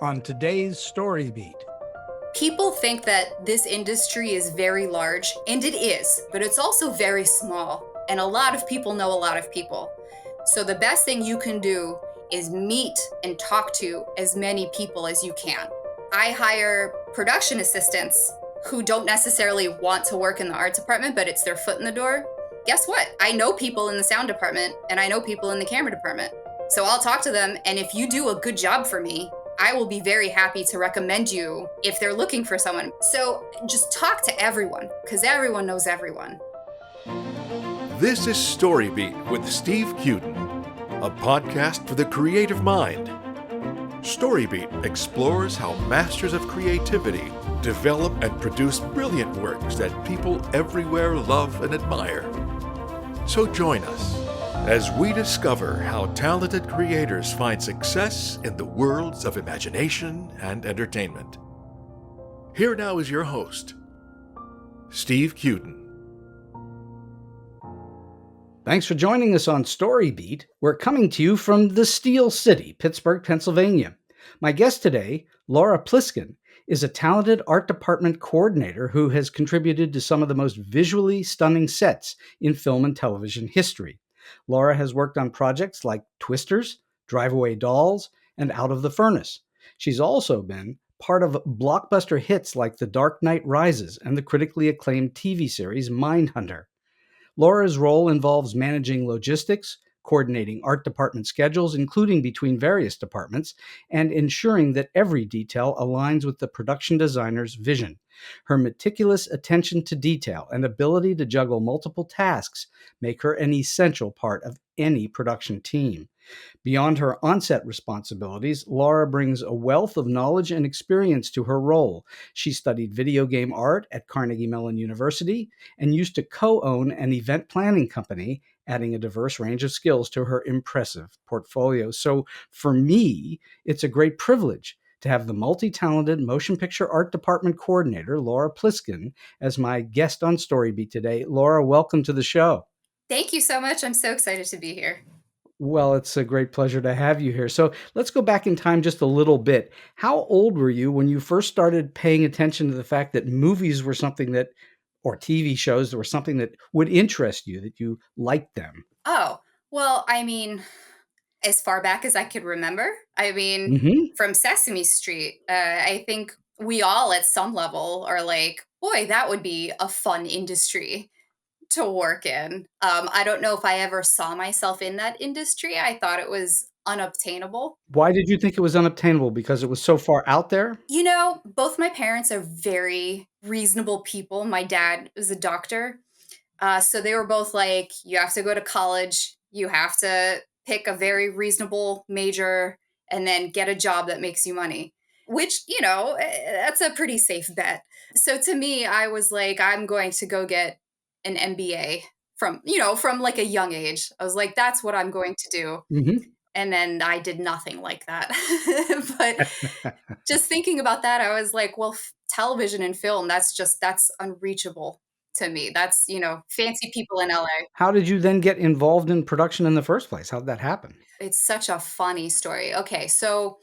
on today's StoryBeat. People think that this industry is very large, and it is, but it's also very small, and a lot of people know a lot of people. So the best thing you can do is meet and talk to as many people as you can. I hire production assistants who don't necessarily want to work in the art department, but it's their foot in the door. Guess what? I know people in the sound department, and I know people in the camera department. So I'll talk to them, and if you do a good job for me, I will be very happy to recommend you if they're looking for someone. So just talk to everyone, because everyone knows everyone. This is StoryBeat with Steve Cuden, a podcast for the creative mind. StoryBeat explores how masters of creativity develop and produce brilliant works that people everywhere love and admire. So join us as we discover how talented creators find success in the worlds of imagination and entertainment. Here now is your host, Steve Cuden. Thanks for joining us on StoryBeat. We're coming to you from the Steel City, Pittsburgh, Pennsylvania. My guest today, Laura Pliskin, is a talented art department coordinator who has contributed to some of the most visually stunning sets in film and television history. Laura has worked on projects like Twisters, Drive Away Dolls, and Out of the Furnace. She's also been part of blockbuster hits like The Dark Knight Rises and the critically acclaimed TV series Mindhunter. Laura's role involves managing logistics, coordinating art department schedules, including between various departments, and ensuring that every detail aligns with the production designer's vision. Her meticulous attention to detail and ability to juggle multiple tasks make her an essential part of any production team. Beyond her on-set responsibilities, Laura brings a wealth of knowledge and experience to her role. She studied video game art at Carnegie Mellon University and used to co-own an event planning company, adding a diverse range of skills to her impressive portfolio. So for me, it's a great privilege to have the multi-talented motion picture art department coordinator, Laura Pliskin, as my guest on StoryBeat today. Laura, welcome to the show. Thank you so much. I'm so excited to be here. Well, it's a great pleasure to have you here. So let's go back in time just a little bit. How old were you when you first started paying attention to the fact that movies were something that, or TV shows, were something that would interest you, that you liked them? Oh, well, as far back as I could remember. Mm-hmm. From Sesame Street, I think we all at some level are like, boy, that would be a fun industry to work in. I don't know if I ever saw myself in that industry. I thought it was unobtainable. Why did you think it was unobtainable? Because it was so far out there? You know, both my parents are very reasonable people. My dad is a doctor. So they were both like, you have to go to college, you have to pick a very reasonable major, and then get a job that makes you money, which, that's a pretty safe bet. So to me, I was like, I'm going to go get an MBA from like a young age. I was like, that's what I'm going to do. Mm-hmm. And then I did nothing like that. But just thinking about that, I was like, well, television and film, that's unreachable to me. That's, fancy people in LA. How did you then get involved in production in the first place? How did that happen? It's such a funny story. Okay, so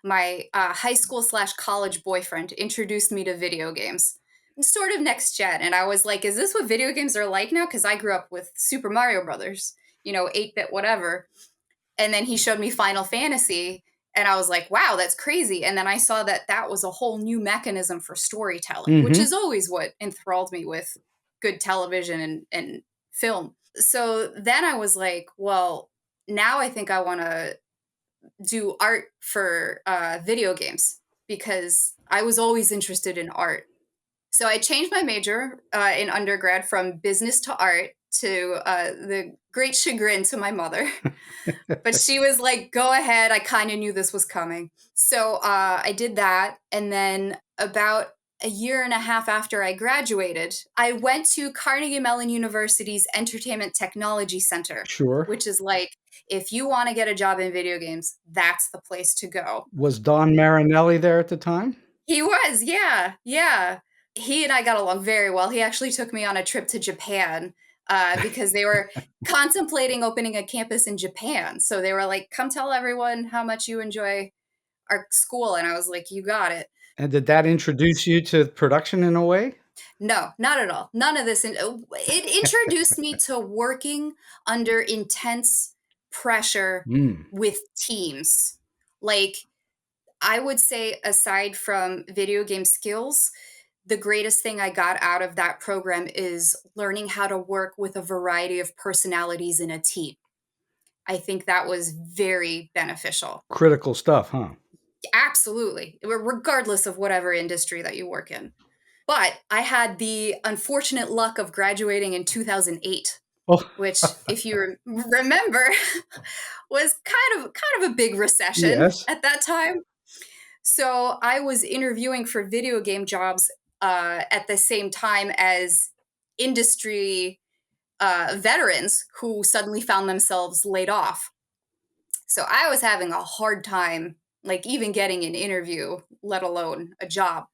my high school / college boyfriend introduced me to video games, sort of next gen. And I was like, is this what video games are like now? Because I grew up with Super Mario Brothers, 8-bit whatever. And then he showed me Final Fantasy, and I was like, wow, that's crazy. And then I saw that that was a whole new mechanism for storytelling, which is always what enthralled me with good television and film. So then I was like, well, now I think I want to do art for video games, because I was always interested in art. So I changed my major in undergrad from business to art, to the great chagrin to my mother. But she was like, go ahead. I kind of knew this was coming. So I did that. And then about a year and a half after I graduated, I went to Carnegie Mellon University's Entertainment Technology Center. Sure. Which is like, if you want to get a job in video games, that's the place to go. Was Don Marinelli there at the time? He was, yeah. He and I got along very well. He actually took me on a trip to Japan because they were contemplating opening a campus in Japan. So they were like, come tell everyone how much you enjoy our school. And I was like, you got it. And did that introduce you to production in a way? No, not at all. None of this. It introduced me to working under intense pressure Mm. with teams. Like, I would say, aside from video game skills, the greatest thing I got out of that program is learning how to work with a variety of personalities in a team. I think that was very beneficial. Critical stuff, huh? Absolutely, regardless of whatever industry that you work in. But I had the unfortunate luck of graduating in 2008, Oh, which, if you remember, was kind of a big recession yes. at that time. So I was interviewing for video game jobs at the same time as industry veterans who suddenly found themselves laid off. So I was having a hard time, like even getting an interview, let alone a job.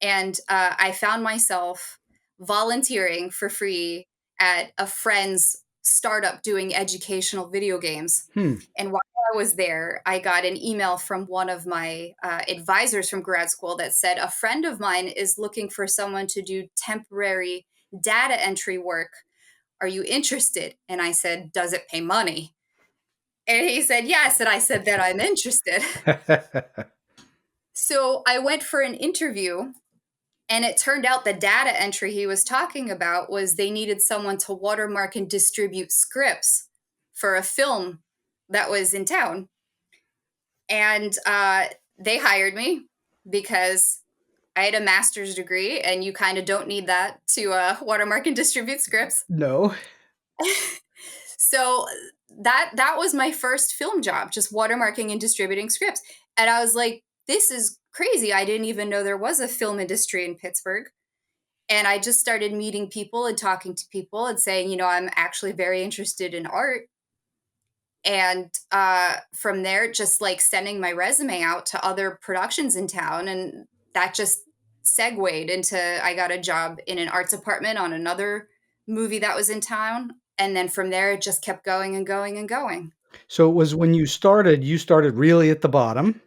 And I found myself volunteering for free at a friend's startup doing educational video games. Hmm. And while I was there, I got an email from one of my advisors from grad school that said, a friend of mine is looking for someone to do temporary data entry work. Are you interested? And I said, does it pay money? And he said, yes. And I said, then I'm interested. So I went for an interview. And it turned out the data entry he was talking about was they needed someone to watermark and distribute scripts for a film that was in town. And they hired me because I had a master's degree, and you kind of don't need that to watermark and distribute scripts. No. So that was my first film job, just watermarking and distributing scripts. And I was like, this is crazy. I didn't even know there was a film industry in Pittsburgh. And I just started meeting people and talking to people and saying, I'm actually very interested in art. And from there, just like sending my resume out to other productions in town. And that just segued into, I got a job in an art department on another movie that was in town. And then from there, it just kept going and going and going. So it was when you started really at the bottom,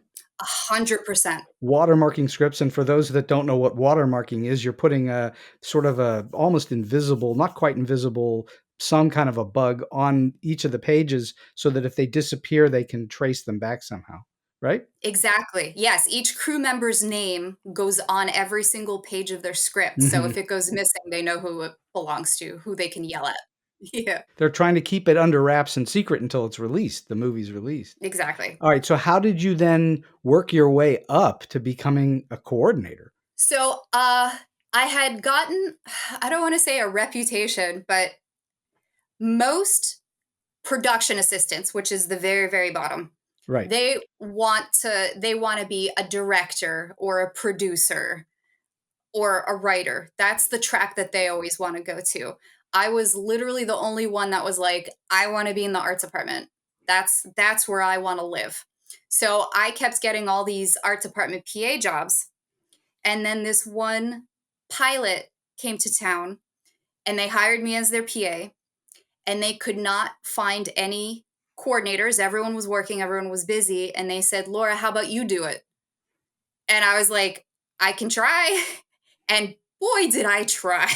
100%. watermarking scripts. And for those that don't know what watermarking is, you're putting a sort of a almost invisible, not quite invisible, some kind of a bug on each of the pages so that if they disappear, they can trace them back somehow, right? Exactly. Yes. Each crew member's name goes on every single page of their script. So if it goes missing, they know who it belongs to, who they can yell at. Yeah, They're trying to keep it under wraps and secret until it's released, the movie's released. exactly. All right. So how did you then work your way up to becoming a coordinator? So I had gotten, I don't want to say a reputation, but most production assistants, which is the very, very bottom, Right. they want to be a director or a producer or a writer. That's the track that they always want to go to. I was literally the only one that was like, I want to be in the arts department. That's where I want to live. So I kept getting all these art department PA jobs. And then this one pilot came to town and they hired me as their PA, and they could not find any coordinators. Everyone was working, everyone was busy. And they said, Laura, how about you do it? And I was like, I can try. And boy, did I try.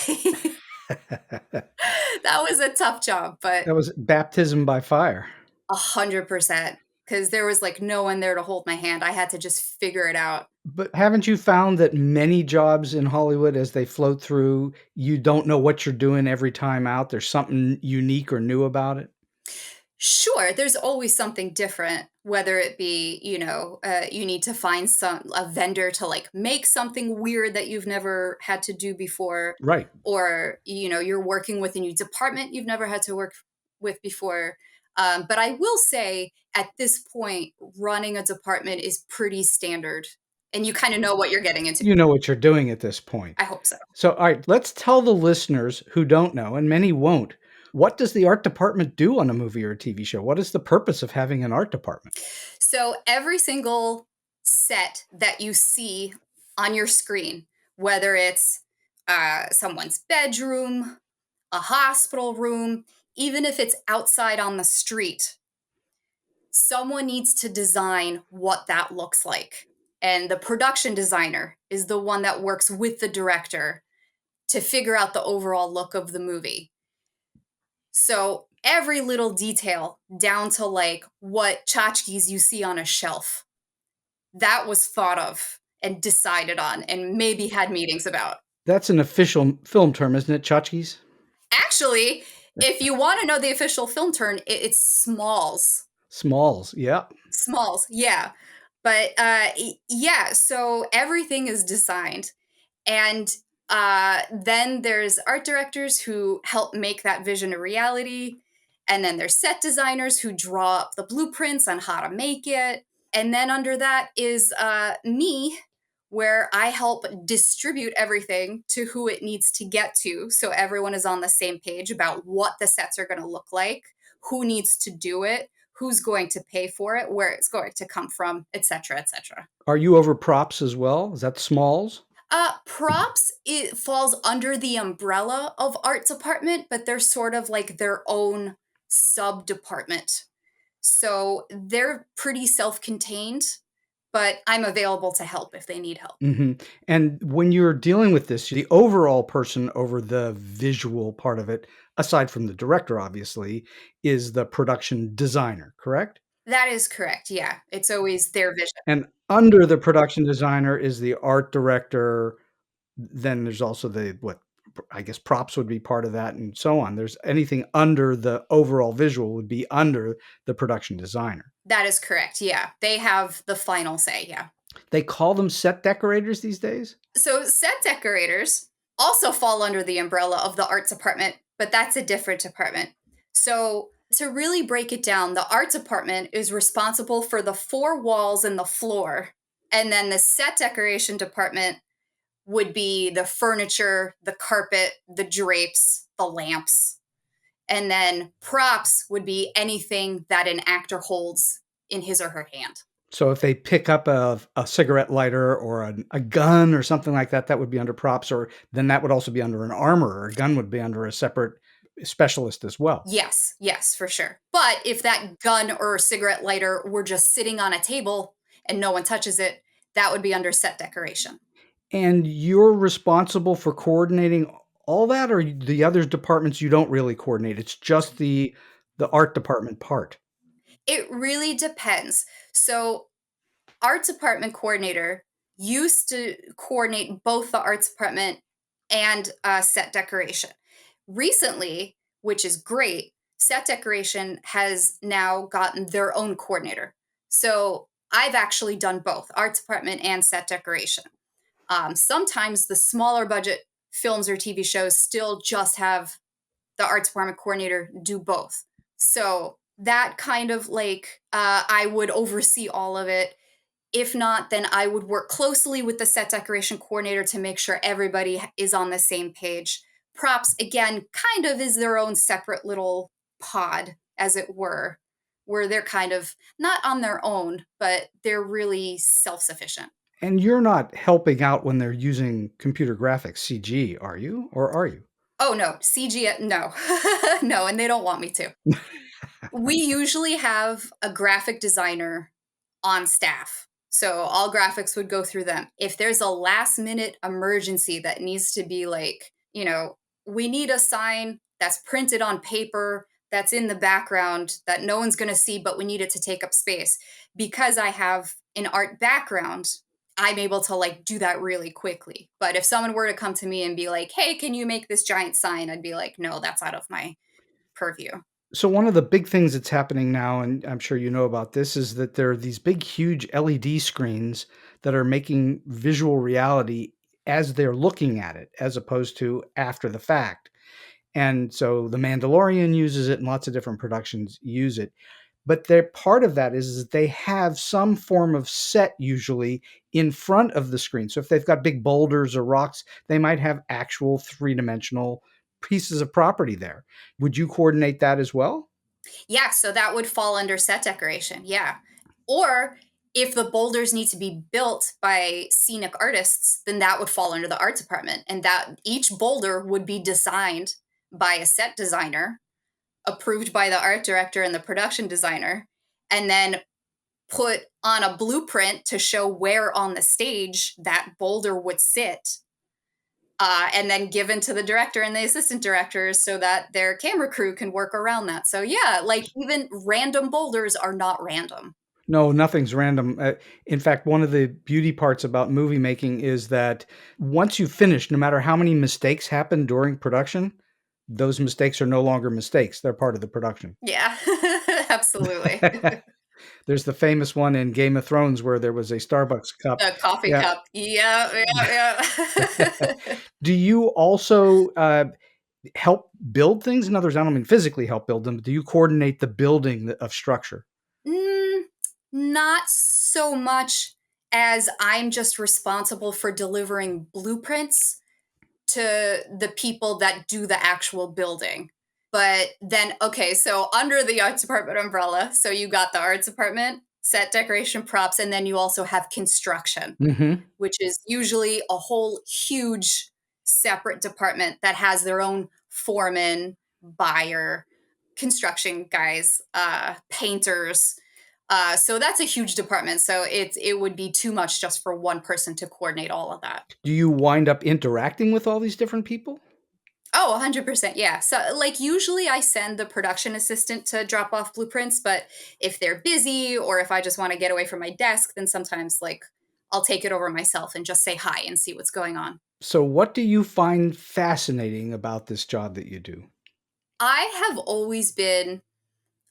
That was a tough job, but That was baptism by fire. 100%. Because there was like no one there to hold my hand. I had to just figure it out. But haven't you found that many jobs in Hollywood, as they float through, you don't know what you're doing every time out? There's something unique or new about it? Sure, there's always something different, whether it be, you need to find a vendor to like make something weird that you've never had to do before, Right. or, you're working with a new department you've never had to work with before. But I will say at this point, running a department is pretty standard and you kind of know what you're getting into. You know what you're doing at this point. I hope so. So, all right, let's tell the listeners who don't know, and many won't, what does the art department do on a movie or a TV show? What is the purpose of having an art department? So every single set that you see on your screen, whether it's someone's bedroom, a hospital room, even if it's outside on the street, someone needs to design what that looks like. And the production designer is the one that works with the director to figure out the overall look of the movie. So every little detail, down to like what tchotchkes you see on a shelf, that was thought of and decided on and maybe had meetings about. That's an official film term, isn't it, tchotchkes? Actually, if you want to know the official film term, it's smalls. Smalls, yeah. Smalls, yeah. But yeah, so everything is designed. And then there's art directors who help make that vision a reality. And then there's set designers who draw up the blueprints on how to make it. And then under that is me, where I help distribute everything to who it needs to get to. So everyone is on the same page about what the sets are going to look like, who needs to do it, who's going to pay for it, where it's going to come from, et cetera, et cetera. Are you over props as well? Is that smalls? Props, it falls under the umbrella of art department, but they're sort of like their own sub department. So they're pretty self-contained, but I'm available to help if they need help. Mm-hmm. And when you're dealing with this, the overall person over the visual part of it, aside from the director, obviously, is the production designer, correct? That is correct. Yeah. It's always their vision. And under the production designer is the art director. Then there's also I guess props would be part of that and so on. There's anything under the overall visual would be under the production designer. That is correct. Yeah. They have the final say. Yeah. They call them set decorators these days? So set decorators also fall under the umbrella of the art department, but that's a different department. So to really break it down, the art department is responsible for the four walls and the floor. And then the set decoration department would be the furniture, the carpet, the drapes, the lamps. And then props would be anything that an actor holds in his or her hand. So if they pick up a cigarette lighter or a gun or something like that, that would be under props, or then that would also be under an armor, or a gun would be under a separate specialist as well. Yes, for sure. But if that gun or cigarette lighter were just sitting on a table and no one touches it, that would be under set decoration. And you're responsible for coordinating all that, or the other departments you don't really coordinate? It's just the art department part. It really depends. So art department coordinator used to coordinate both the arts department and set decoration. Recently, which is great, set decoration has now gotten their own coordinator. So I've actually done both art department and set decoration. Sometimes the smaller budget films or TV shows still just have the art department coordinator do both. So that kind of like, I would oversee all of it. If not, then I would work closely with the set decoration coordinator to make sure everybody is on the same page. Props, again, kind of is their own separate little pod, as it were, where they're kind of not on their own, but they're really self-sufficient. And you're not helping out when they're using computer graphics, CG, are you? Or are you? Oh, no. CG, no. No, and they don't want me to. We usually have a graphic designer on staff. So all graphics would go through them. If there's a last minute emergency that needs to be like, we need a sign that's printed on paper, that's in the background, that no one's going to see, but we need it to take up space. Because I have an art background, I'm able to like do that really quickly. But if someone were to come to me and be like, hey, can you make this giant sign? I'd be like, no, that's out of my purview. So one of the big things that's happening now, and I'm sure you know about this, is that there are these big, huge LED screens that are making visual reality as they're looking at it, as opposed to after the fact. And so The Mandalorian uses it, and lots of different productions use it. But part of that is that they have some form of set usually in front of the screen. So if they've got big boulders or rocks, they might have actual three-dimensional pieces of property there. Would you coordinate that as well? Yeah, so that would fall under set decoration. Yeah. Or if the boulders need to be built by scenic artists, then that would fall under the art department. And that each boulder would be designed by a set designer, approved by the art director and the production designer. and then put on a blueprint to show where on the stage that boulder would sit. And then given to the director and the assistant directors so that their camera crew can work around that. So yeah, like even random boulders are not random. No, nothing's random. In fact, one of the beauty parts about movie making is that once you finish, no matter how many mistakes happen during production, those mistakes are no longer mistakes. They're part of the production. Yeah, absolutely. There's the famous one in Game of Thrones where there was a Starbucks cup. The coffee Yeah. cup. Yeah. Do you also help build things? In other words, I don't mean physically help build them, but do you coordinate the building of structure? Not so much as I'm just responsible for delivering blueprints to the people that do the actual building. But then, okay, so under the arts department umbrella, so you got the arts department, set, decoration, props, and then you also have construction, which is usually a whole huge separate department that has their own foreman, buyer, construction guys, painters. So that's a huge department. So it would be too much just for one person to coordinate all of that. Do you wind up interacting with all these different people? Oh, 100%. Yeah. So like usually I send the production assistant to drop off blueprints, but if they're busy or if I just want to get away from my desk, then sometimes like I'll take it over myself and just say hi and see what's going on. So what do you find fascinating about this job that you do? I have always been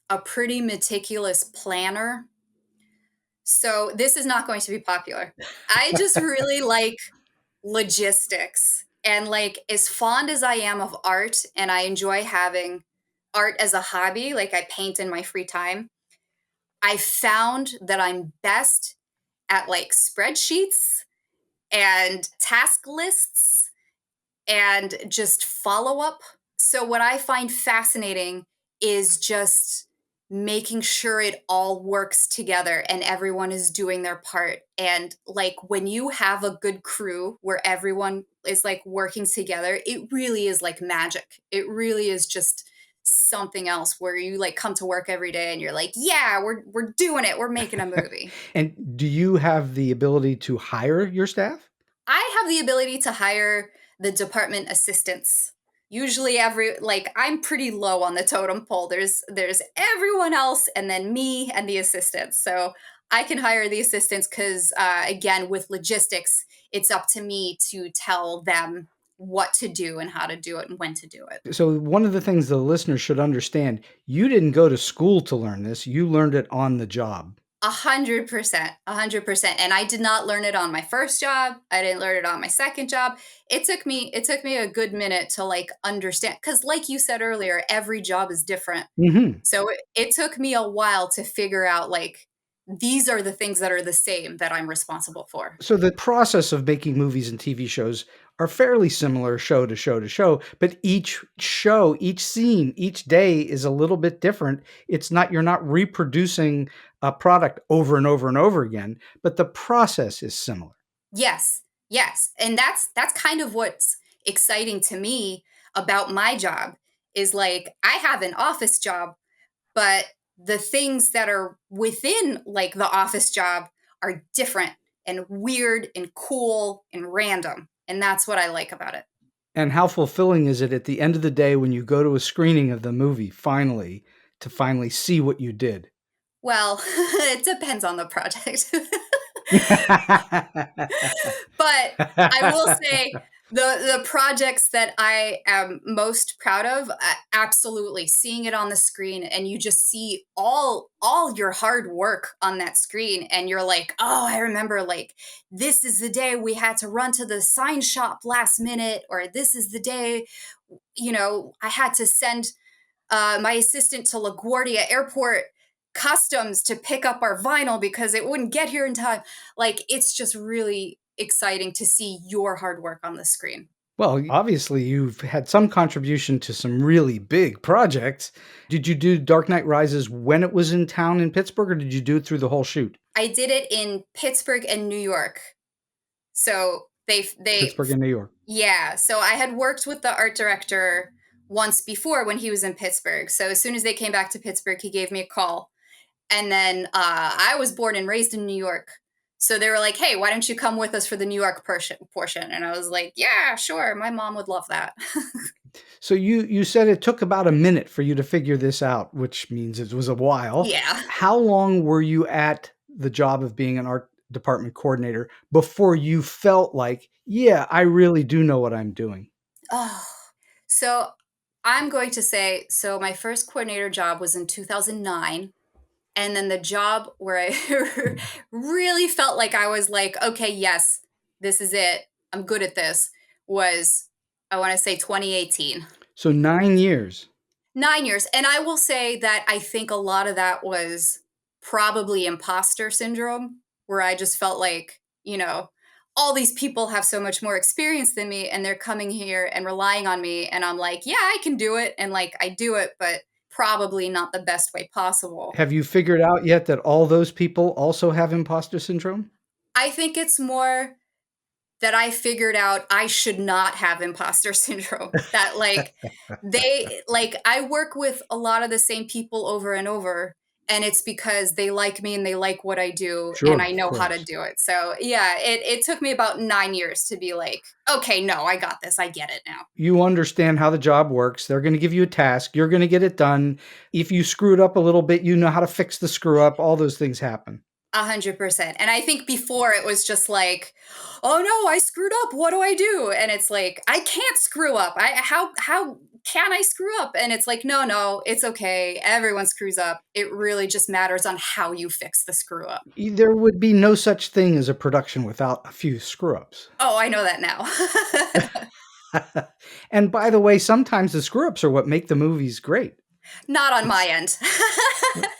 a pretty meticulous planner. So this is not going to be popular. I just really like logistics. And like as fond as I am of art and I enjoy having art as a hobby, like I paint in my free time, I found that I'm best at like spreadsheets and task lists and just follow up. So what I find fascinating is just making sure it all works together and everyone is doing their part. And like when you have a good crew where everyone is like working together, it really is like magic. It really is just something else where you like come to work every day and you're like, yeah, we're doing it. We're making a movie. And do you have the ability to hire your staff? I have the ability to hire the department assistants. Usually I'm pretty low on the totem pole. There's everyone else and then me and the assistants. So I can hire the assistants because again, with logistics, it's up to me to tell them what to do and how to do it and when to do it. So one of the things the listeners should understand, you didn't go to school to learn this. You learned it on the job. 100%, 100%. And I did not learn it on my first job. I didn't learn it on my second job. It took me a good minute to like understand. Cause like you said earlier, every job is different. So it took me a while to figure out like, these are the things that are the same that I'm responsible for. So the process of making movies and TV shows are fairly similar show to show to show, but each show, each scene, each day is a little bit different. You're not reproducing a product over and over and over again, but the process is similar. Yes. And that's kind of what's exciting to me about my job is like, I have an office job, but the things that are within like the office job are different and weird and cool and random. And that's what I like about it. And how fulfilling is it at the end of the day when you go to a screening of the movie, to finally see what you did? Well, it depends on the project. But I will say the projects that I am most proud of, absolutely seeing it on the screen and you just see all your hard work on that screen and you're like, oh, I remember like this is the day we had to run to the sign shop last minute, or this is the day, I had to send my assistant to LaGuardia Airport Customs to pick up our vinyl because it wouldn't get here in time. Like, it's just really exciting to see your hard work on the screen. Well, obviously you've had some contribution to some really big projects. Did you do Dark Knight Rises when it was in town in Pittsburgh, or did you do it through the whole shoot? I did it in Pittsburgh and New York. So they Pittsburgh and New York. Yeah. So I had worked with the art director once before when he was in Pittsburgh. So as soon as they came back to Pittsburgh, he gave me a call. And then I was born and raised in New York. So they were like, hey, why don't you come with us for the New York portion? And I was like, yeah, sure. My mom would love that. So you said it took about a minute for you to figure this out, which means it was a while. Yeah. How long were you at the job of being an art department coordinator before you felt like, yeah, I really do know what I'm doing? Oh, so I'm going to say, so my first coordinator job was in 2009. And then the job where I really felt like I was like, okay, yes, this is it. I'm good at this was, I want to say 2018. So 9 years. 9 years. And I will say that I think a lot of that was probably imposter syndrome, where I just felt like, all these people have so much more experience than me and they're coming here and relying on me. And I'm like, yeah, I can do it. And like, I do it, but probably not the best way possible. Have you figured out yet that all those people also have imposter syndrome? I think it's more that I figured out I should not have imposter syndrome. That I work with a lot of the same people over and over. And it's because they like me and they like what I do, Sure, and I know of how to course. do it. So yeah, it took me about 9 years to be like, okay, no, I got this. I get it now. You understand how the job works. They're going to give you a task. You're going to get it done. If you screw it up a little bit, you know how to fix the screw up. All those things happen. 100%. And I think before it was just like, oh no, I screwed up. What do I do? And it's like, I can't screw up. How can I screw up? And it's like, no, it's okay. Everyone screws up. It really just matters on how you fix the screw up. There would be no such thing as a production without a few screw ups. Oh, I know that now. And by the way, sometimes the screw ups are what make the movies great. Not on my end.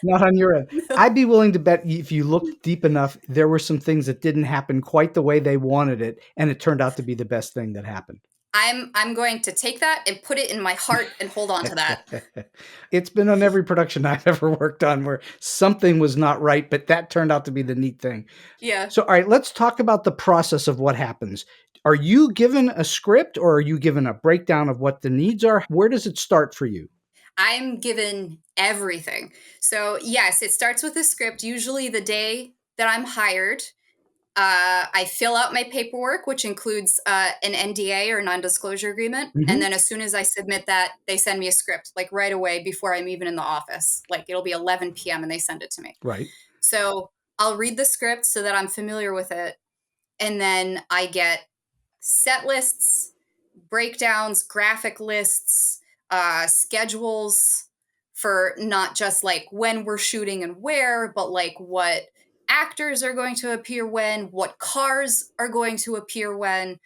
Not on your end. I'd be willing to bet if you looked deep enough, there were some things that didn't happen quite the way they wanted it, and it turned out to be the best thing that happened. I'm going to take that and put it in my heart and hold on to that. It's been on every production I've ever worked on where something was not right, but that turned out to be the neat thing. Yeah. So, all right, let's talk about the process of what happens. Are you given a script or are you given a breakdown of what the needs are? Where does it start for you? I'm given everything. So yes, it starts with a script, usually the day that I'm hired. I fill out my paperwork, which includes an NDA or non-disclosure agreement. Mhm. And then as soon as I submit that, they send me a script, like right away before I'm even in the office. Like it'll be 11 p.m. and they send it to me. Right. So I'll read the script so that I'm familiar with it. And then I get set lists, breakdowns, graphic lists, schedules for not just like when we're shooting and where, but like what actors are going to appear when, what cars are going to appear when.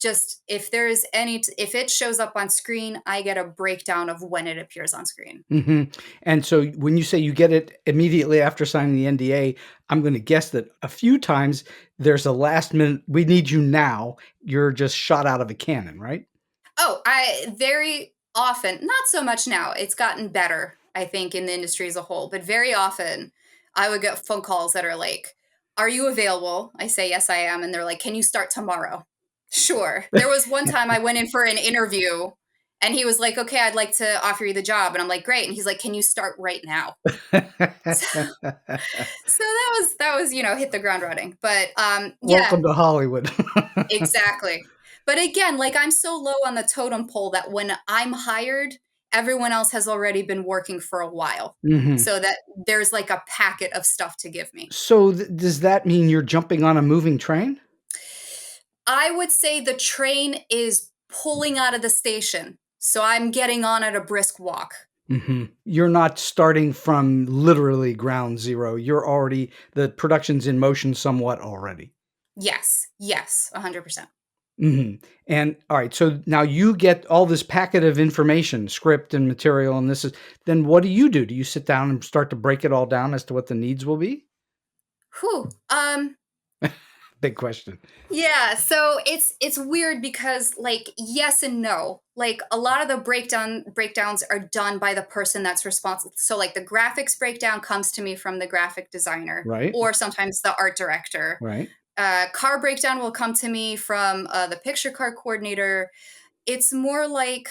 Just if if it shows up on screen, I get a breakdown of when it appears on screen. Mm-hmm. And so when you say you get it immediately after signing the NDA, I'm going to guess that a few times there's a last minute, we need you now. You're just shot out of a cannon, right? Oh, I very often, not so much now. It's gotten better, I think, in the industry as a whole. But very often, I would get phone calls that are like, are you available? I say, yes, I am. And they're like, can you start tomorrow? Sure. There was one time I went in for an interview and he was like, okay, I'd like to offer you the job. And I'm like, great. And he's like, can you start right now? So that was, hit the ground running. But yeah. Welcome to Hollywood. Exactly. But again, like I'm so low on the totem pole that when I'm hired, everyone else has already been working for a while. Mm-hmm. So that there's like a packet of stuff to give me. So does that mean you're jumping on a moving train? I would say the train is pulling out of the station. So I'm getting on at a brisk walk. Mm-hmm. You're not starting from literally ground zero. The production's in motion somewhat already. Yes, 100%. Mm-hmm. And all right, so now you get all this packet of information, script and material, and then what do you do? Do you sit down and start to break it all down as to what the needs will be? Whew. Big question. Yeah, so it's weird because like yes and no. Like a lot of the breakdowns are done by the person that's responsible. So like the graphics breakdown comes to me from the graphic designer, right? Or sometimes the art director, right? Car breakdown will come to me from the picture car coordinator. It's more like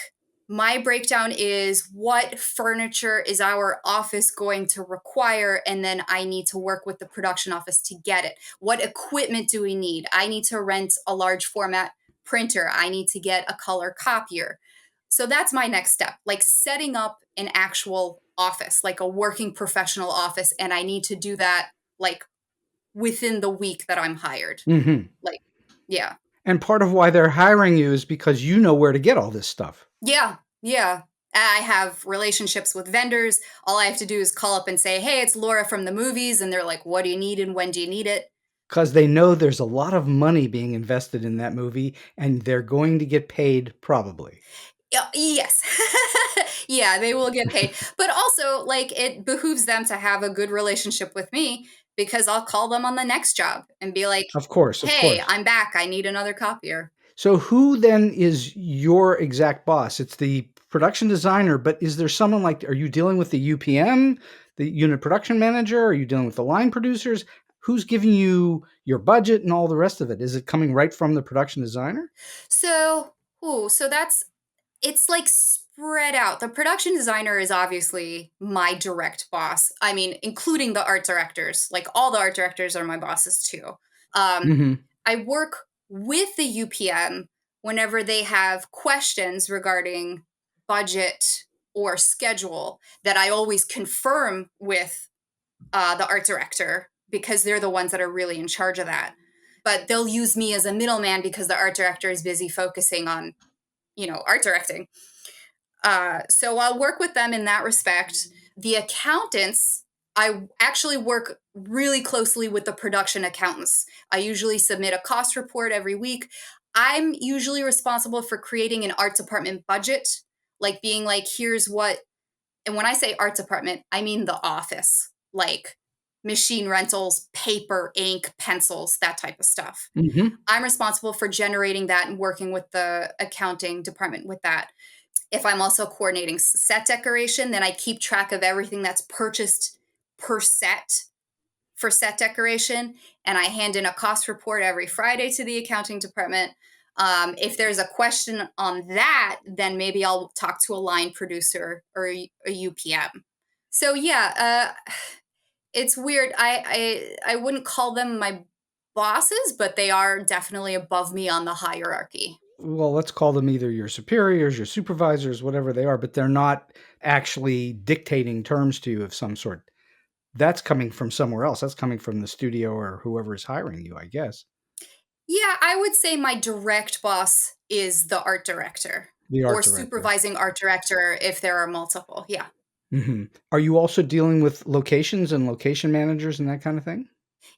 My breakdown is what furniture is our office going to require, and then I need to work with the production office to get it. What equipment do we need? I need to rent a large format printer. I need to get a color copier. So that's my next step, like setting up an actual office, like a working professional office, and I need to do that like within the week that I'm hired. Mm-hmm. Like, yeah. And part of why they're hiring you is because you know where to get all this stuff. Yeah, yeah. I have relationships with vendors. All I have to do is call up and say, hey, it's Laura from the movies. And they're like, what do you need and when do you need it? Because they know there's a lot of money being invested in that movie and they're going to get paid probably. Yes. Yeah, they will get paid. But also, like, it behooves them to have a good relationship with me because I'll call them on the next job and be like, Of course, of hey, course. I'm back. I need another copier. So who then is your exact boss? It's the production designer, but is there someone like, are you dealing with the UPM, the unit production manager? Are you dealing with the line producers? Who's giving you your budget and all the rest of it? Is it coming right from the production designer? So it's like spread out. The production designer is obviously my direct boss. I mean, including the art directors. Like all the art directors are my bosses too. Mm-hmm. I work with the UPM whenever they have questions regarding budget or schedule that I always confirm with the art director because they're the ones that are really in charge of that. But they'll use me as a middleman because the art director is busy focusing on, art directing. So I'll work with them in that respect. The accountants, I actually work really closely with the production accountants. I usually submit a cost report every week. I'm usually responsible for creating an art department budget, like being like, here's what, and when I say art department, I mean the office, like machine rentals, paper, ink, pencils, that type of stuff. Mm-hmm. I'm responsible for generating that and working with the accounting department with that. If I'm also coordinating set decoration, then I keep track of everything that's purchased per set for set decoration. And I hand in a cost report every Friday to the accounting department. If there's a question on that, then maybe I'll talk to a line producer or a UPM. So yeah, it's weird. I wouldn't call them my bosses, but they are definitely above me on the hierarchy. Well, let's call them either your superiors, your supervisors, whatever they are, but they're not actually dictating terms to you of some sort. That's coming from somewhere else. That's coming from the studio or whoever is hiring you, I guess. Yeah, I would say my direct boss is the art director The art or director. supervising art director if there are multiple. Yeah. Mm-hmm. Are you also dealing with locations and location managers and that kind of thing?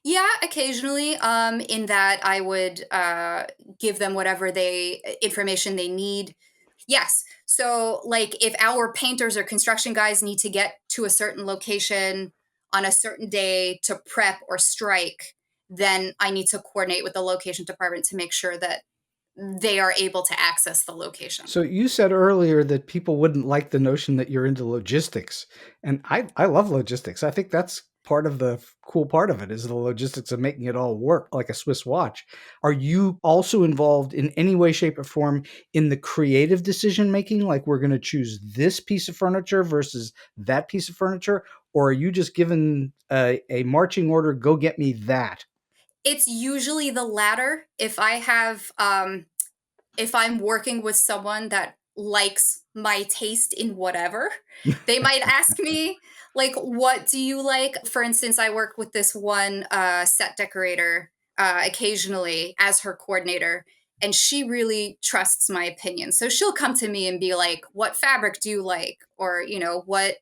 Yeah, occasionally. In that I would give them whatever information they need. Yes. So, like, if our painters or construction guys need to get to a certain location on a certain day to prep or strike, then I need to coordinate with the location department to make sure that they are able to access the location. So you said earlier that people wouldn't like the notion that you're into logistics. And I love logistics. I think that's part of the cool part of it is the logistics of making it all work like a Swiss watch. Are you also involved in any way, shape, or form in the creative decision making? Like we're going to choose this piece of furniture versus that piece of furniture? Or are you just given a marching order, go get me that? It's usually the latter. If I'm working with someone that likes my taste in whatever, they might ask me, like, what do you like? For instance, I work with this one set decorator occasionally as her coordinator, and she really trusts my opinion. So she'll come to me and be like, what fabric do you like? Or, what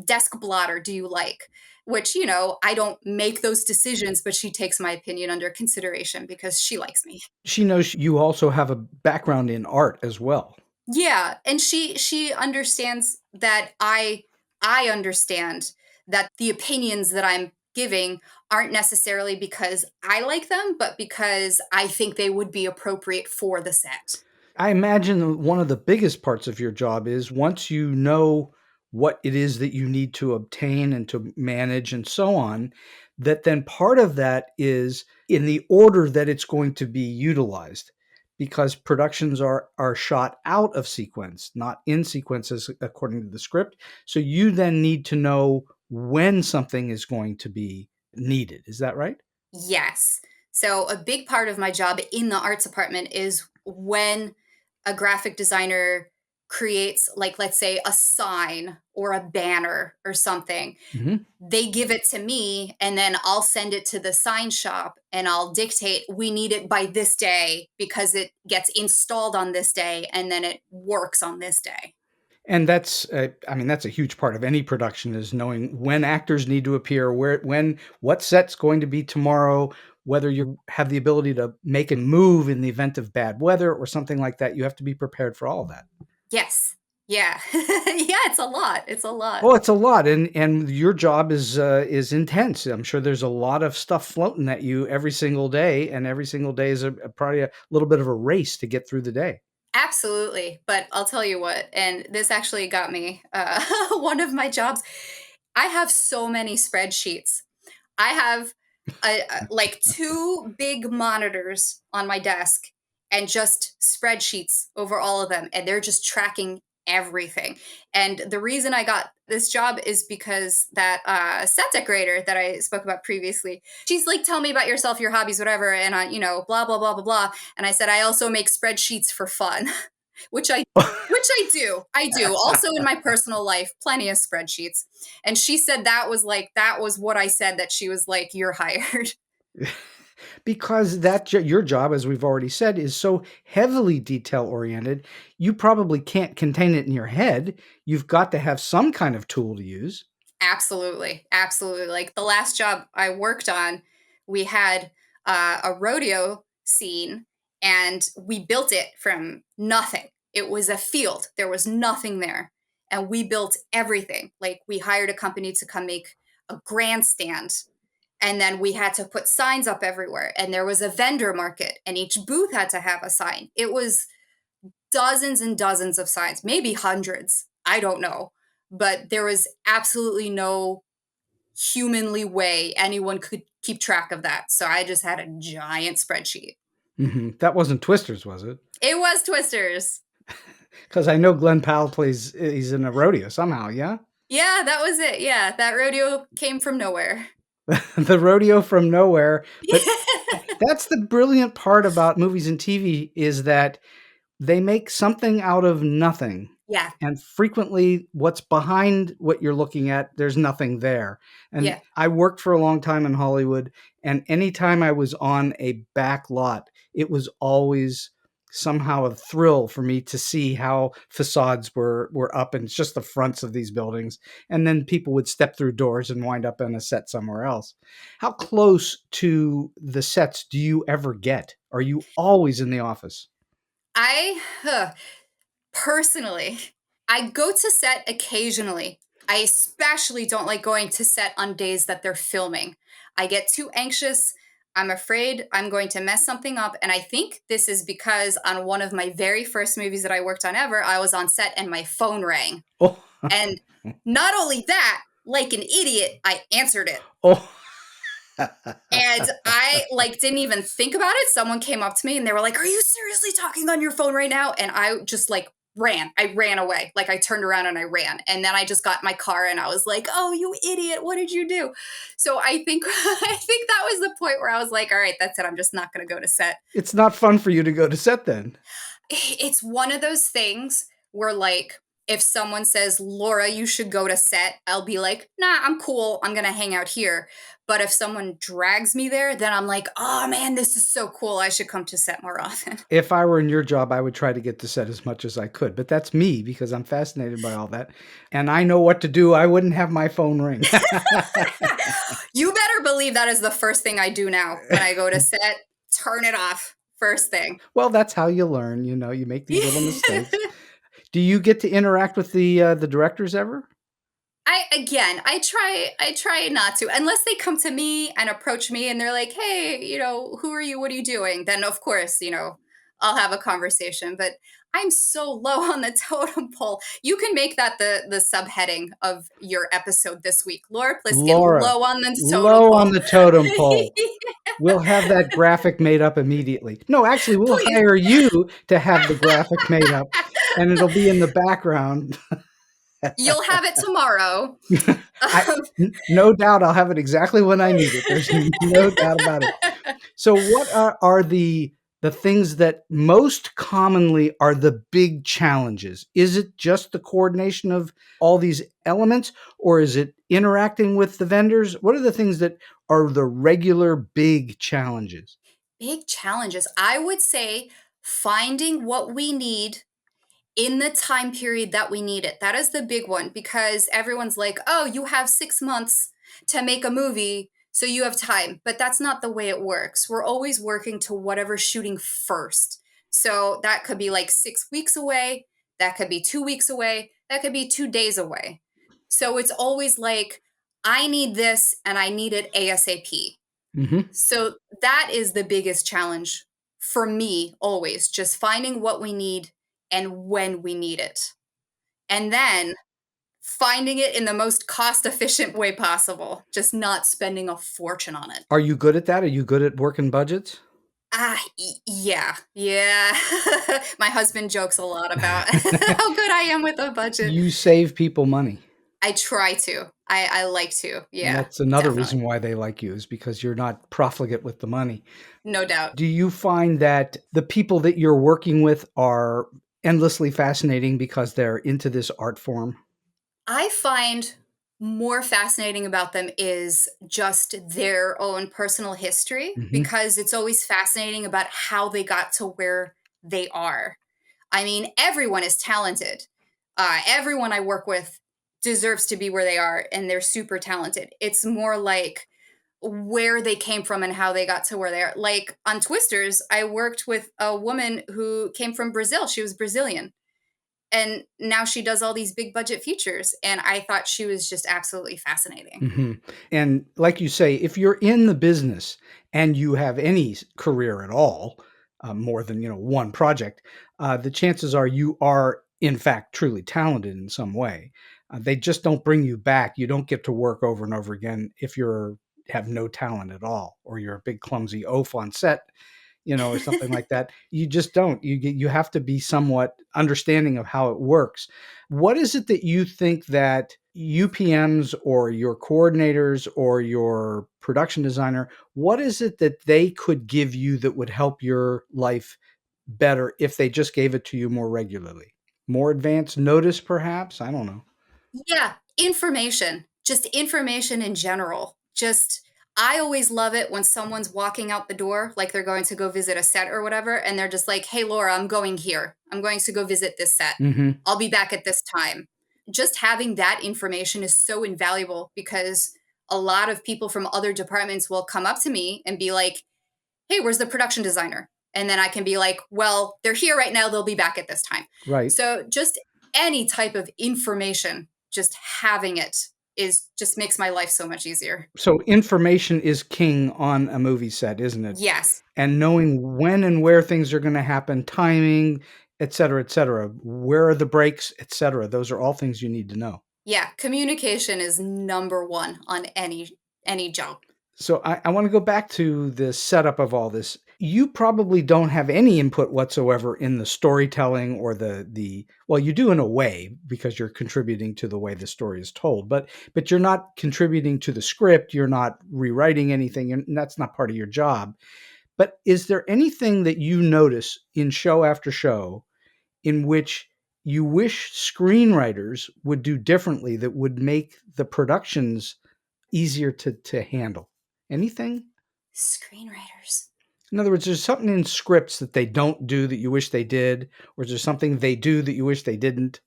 desk blotter do you like? Which, I don't make those decisions, but she takes my opinion under consideration because she likes me. She knows you also have a background in art as well. Yeah, and she understands that I understand that the opinions that I'm giving aren't necessarily because I like them, but because I think they would be appropriate for the set. I imagine one of the biggest parts of your job is once you know what it is that you need to obtain and to manage and so on, that then part of that is in the order that it's going to be utilized. because productions are shot out of sequence, not in sequences according to the script. So you then need to know when something is going to be needed. Is that right? Yes. So a big part of my job in the arts department is when a graphic designer creates, like, let's say a sign or a banner or something, Mm-hmm. they give it to me and then I'll send it to the sign shop and I'll dictate, we need it by this day because it gets installed on this day and then it works on this day. And that's, that's a huge part of any production, is knowing when actors need to appear, what set's going to be tomorrow, whether you have the ability to make a move in the event of bad weather or something like that. You have to be prepared for all of that. Yes. Yeah. Yeah, it's a lot. It's a lot. Well, it's a lot, and your job is intense. I'm sure there's a lot of stuff floating at you every single day, and every single day is probably a little bit of a race to get through the day. Absolutely. But I'll tell you what, and this actually got me one of my jobs. I have so many spreadsheets. I have like 2 big monitors on my desk and just spreadsheets over all of them. And they're just tracking everything. And the reason I got this job is because that set decorator that I spoke about previously, she's like, tell me about yourself, your hobbies, whatever. And I, blah, blah, blah, blah, blah. And I said, I also make spreadsheets for fun, which I do. I do. Also in my personal life, plenty of spreadsheets. And she said that was what I said, that she was like, you're hired. Because your job, as we've already said, is so heavily detail oriented, you probably can't contain it in your head. You've got to have some kind of tool to use. Absolutely. Absolutely. Like the last job I worked on, we had a rodeo scene and we built it from nothing. It was a field. There was nothing there. And we built everything. Like we hired a company to come make a grandstand. And then we had to put signs up everywhere. And there was a vendor market and each booth had to have a sign. It was dozens and dozens of signs, maybe hundreds. I don't know. But there was absolutely no humanly way anyone could keep track of that. So I just had a giant spreadsheet. Mm-hmm. That wasn't Twisters, was it? It was Twisters. Because I know Glenn Powell he's in a rodeo somehow, yeah? Yeah, that was it. Yeah, that rodeo came from nowhere. The rodeo from nowhere. But that's the brilliant part about movies and TV, is that they make something out of nothing. Yeah. And frequently what's behind what you're looking at, there's nothing there. And Yeah. I worked for a long time in Hollywood, and anytime I was on a back lot, it was always somehow a thrill for me to see how facades were up, and it's just the fronts of these buildings. And then people would step through doors and wind up on a set somewhere else. How close to the sets do you ever get? Are you always in the office? Personally, I go to set occasionally. I especially don't like going to set on days that they're filming. I get too anxious. I'm afraid I'm going to mess something up. And I think this is because on one of my very first movies that I worked on ever, I was on set and my phone rang. Oh. And not only that, like an idiot, I answered it. Oh. And I didn't even think about it. Someone came up to me and they were like, are you seriously talking on your phone right now? And I just ran. I ran away. I turned around and I ran. And then I just got in my car and I was like, oh, you idiot. What did you do? So I think that was the point where I was like, all right, that's it. I'm just not going to go to set. It's not fun for you to go to set then. It's one of those things where if someone says, Laura, you should go to set, I'll be like, nah, I'm cool. I'm going to hang out here. But if someone drags me there, then I'm like, oh man, this is so cool. I should come to set more often. If I were in your job, I would try to get to set as much as I could. But that's me, because I'm fascinated by all that. And I know what to do. I wouldn't have my phone ring. You better believe that is the first thing I do now when I go to set. Turn it off. First thing. Well, that's how you learn. You make these little mistakes. Do you get to interact with the directors ever? I try not to, unless they come to me and approach me and they're like, hey, who are you? What are you doing? Then of course, I'll have a conversation. But I'm so low on the totem pole. You can make that the subheading of your episode this week. Laura Pliskin, Laura, low on the totem low on pole. the totem pole. We'll have that graphic made up immediately. No, actually, we'll Please. hire you to have the graphic made up, and it'll be in the background. You'll have it tomorrow. No doubt I'll have it exactly when I need it. There's no doubt about it. So what are the things that most commonly are the big challenges? Is it just the coordination of all these elements, or is it interacting with the vendors? What are the things that are the regular big challenges? Big challenges. I would say finding what we need in the time period that we need it. That is the big one, because everyone's like, oh, you have 6 months to make a movie, so you have time. But that's not the way it works. We're always working to whatever's shooting first. So that could be like 6 weeks away. That could be 2 weeks away. That could be 2 days away. So it's always like, I need this and I need it ASAP. Mm-hmm. So that is the biggest challenge for me, always just finding what we need and when we need it. And then finding it in the most cost efficient way possible, just not spending a fortune on it. Are you good at that? Are you good at working budgets? Yeah. My husband jokes a lot about how good I am with a budget. You save people money. I try to. I like to. Yeah. And that's another definitely. reason why they like you, is because you're not profligate with the money. No doubt. Do you find that the people that you're working with are endlessly fascinating because they're into this art form? I find more fascinating about them is just their own personal history, Mhm. because it's always fascinating about how they got to where they are. I mean, everyone is talented. Everyone I work with deserves to be where they are, and they're super talented. It's more like where they came from and how they got to where they are. Like on Twisters, I worked with a woman who came from Brazil. She was Brazilian. And now she does all these big budget features. And I thought she was just absolutely fascinating. Mm-hmm. And like you say, if you're in the business and you have any career at all, more than one project, the chances are you are in fact truly talented in some way. They just don't bring you back. You don't get to work over and over again if you're have no talent at all, or you're a big clumsy oaf on set, or something like that. You just don't. You have to be somewhat understanding of how it works. What is it that you think that UPMs or your coordinators or your production designer, what is it that they could give you that would help your life better if they just gave it to you more regularly? More advanced notice, perhaps? I don't know. Yeah, information, just information in general. I always love it when someone's walking out the door, like they're going to go visit a set or whatever, and they're just like, hey, Laura, I'm going here. I'm going to go visit this set. Mm-hmm. I'll be back at this time. Just having that information is so invaluable, because a lot of people from other departments will come up to me and be like, hey, where's the production designer? And then I can be like, well, they're here right now. They'll be back at this time. Right. So just any type of information, just having it just makes my life so much easier. So information is king on a movie set, isn't it? Yes. And knowing when and where things are going to happen, timing, et cetera, where are the breaks, et cetera. Those are all things you need to know. Yeah. Communication is number one on any job. So I want to go back to the setup of all this. You probably don't have any input whatsoever in the storytelling or well, you do in a way, because you're contributing to the way the story is told, but you're not contributing to the script. You're not rewriting anything, and that's not part of your job. But is there anything that you notice in show after show in which you wish screenwriters would do differently that would make the productions easier to handle? Anything? Screenwriters. In other words, there's something in scripts that they don't do that you wish they did, or is there something they do that you wish they didn't?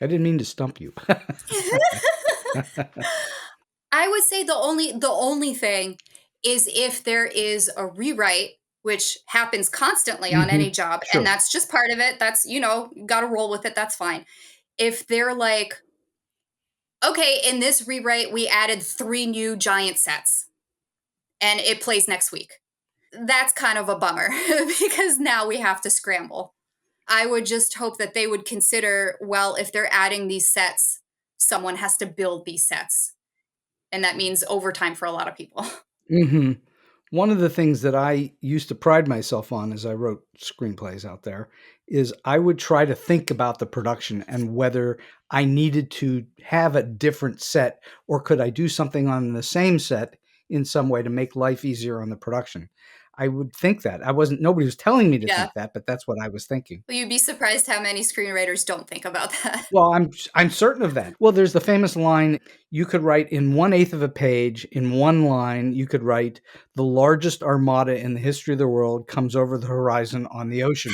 I didn't mean to stump you. I would say the only thing is if there is a rewrite, which happens constantly on any job, Sure. and that's just part of it. That's, got to roll with it. That's fine. If they're like, okay, in this rewrite, we added 3 new giant sets and it plays next week. that's kind of a bummer because now we have to scramble. I would just hope that they would consider, well, if they're adding these sets, someone has to build these sets. And that means overtime for a lot of people. Mm-hmm. One of the things that I used to pride myself on as I wrote screenplays out there is I would try to think about the production and whether I needed to have a different set or could I do something on the same set in some way to make life easier on the production. I would think that. Nobody was telling me to Yeah. think that, but that's what I was thinking. Well, you'd be surprised how many screenwriters don't think about that. Well, I'm certain of that. Well, there's the famous line, you could write in 1/8 of a page, in one line, you could write, the largest armada in the history of the world comes over the horizon on the ocean.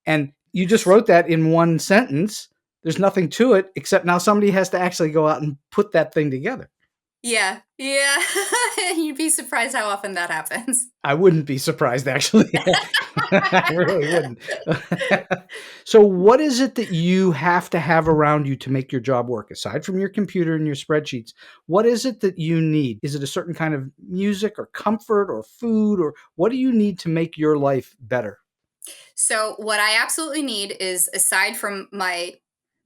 And you just wrote that in one sentence. There's nothing to it, except now somebody has to actually go out and put that thing together. Yeah. You'd be surprised how often that happens. I wouldn't be surprised, actually. I really wouldn't. So what is it that you have to have around you to make your job work? Aside from your computer and your spreadsheets, what is it that you need? Is it a certain kind of music or comfort or food, or what do you need to make your life better? So what I absolutely need is, aside from my